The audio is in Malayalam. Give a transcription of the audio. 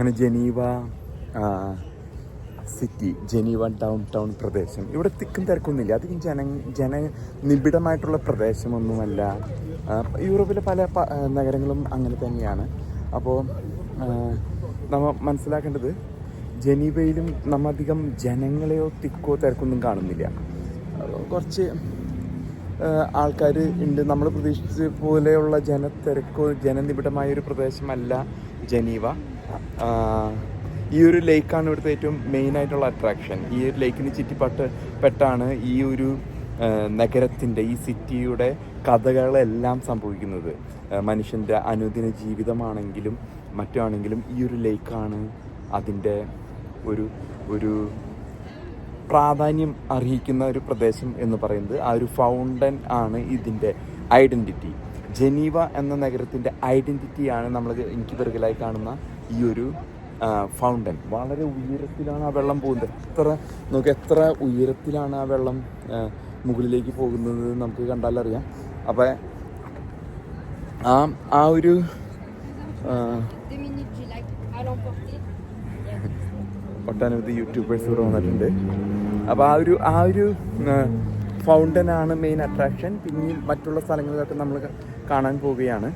അങ്ങനെ ജനീവ സിറ്റി, ജനീവ ടൗൺ പ്രദേശം. ഇവിടെ തിക്കും തിരക്കൊന്നുമില്ല, അധികം ജനനിബിഡമായിട്ടുള്ള പ്രദേശമൊന്നുമല്ല. യൂറോപ്പിലെ പല നഗരങ്ങളും അങ്ങനെ തന്നെയാണ്. അപ്പോൾ നമ്മൾ മനസ്സിലാക്കേണ്ടത്, ജനീവയിലും നമ്മധികം ജനങ്ങളെയോ തിക്കോ തിരക്കൊന്നും കാണുന്നില്ല. കുറച്ച് ആൾക്കാർ ഉണ്ട്. നമ്മൾ പ്രതീക്ഷിച്ച പോലെയുള്ള ജനത്തിരക്കോ ജനനിബിഡമായൊരു പ്രദേശമല്ല ജനീവ. ഈ ഒരു ലേക്കാണ് ഇവിടുത്തെ ഏറ്റവും മെയിനായിട്ടുള്ള അട്രാക്ഷൻ. ഈ ഒരു ലേക്കിന് ചുറ്റിപ്പെട്ടാണ് ഈ ഒരു നഗരത്തിൻ്റെ, ഈ സിറ്റിയുടെ കഥകളെല്ലാം സംഭവിക്കുന്നത്. മനുഷ്യൻ്റെ അനുദിന ജീവിതമാണെങ്കിലും മറ്റാണെങ്കിലും ഈ ഒരു ലേക്കാണ് അതിൻ്റെ ഒരു പ്രാധാന്യം അർഹിക്കുന്ന ഒരു പ്രദേശം എന്ന് പറയുന്നത്. ആ ഒരു ഫൗണ്ടൻ ആണ് ഇതിൻ്റെ ഐഡൻറ്റിറ്റി. ജനീവ എന്ന നഗരത്തിൻ്റെ ഐഡൻറ്റിറ്റിയാണ് എനിക്ക് പിറകിലായി കാണുന്ന ഈ ഒരു ഫൗണ്ടൻ. വളരെ ഉയരത്തിലാണ് ആ വെള്ളം പോകുന്നത്. എത്ര ഉയരത്തിലാണ് ആ വെള്ളം മുകളിലേക്ക് പോകുന്നത് നമുക്ക് കണ്ടാലറിയാം. അപ്പോൾ ആ ഒരു ഒട്ടനവധി യൂട്യൂബേഴ്സ് ഇവിടെ വന്നിട്ടുണ്ട്. അപ്പോൾ ആ ഒരു ഫൗണ്ടനാണ് മെയിൻ അട്രാക്ഷൻ. പിന്നെ മറ്റുള്ള സ്ഥലങ്ങളിലൊക്കെ നമ്മൾ കാണാൻ പോവുകയാണ്.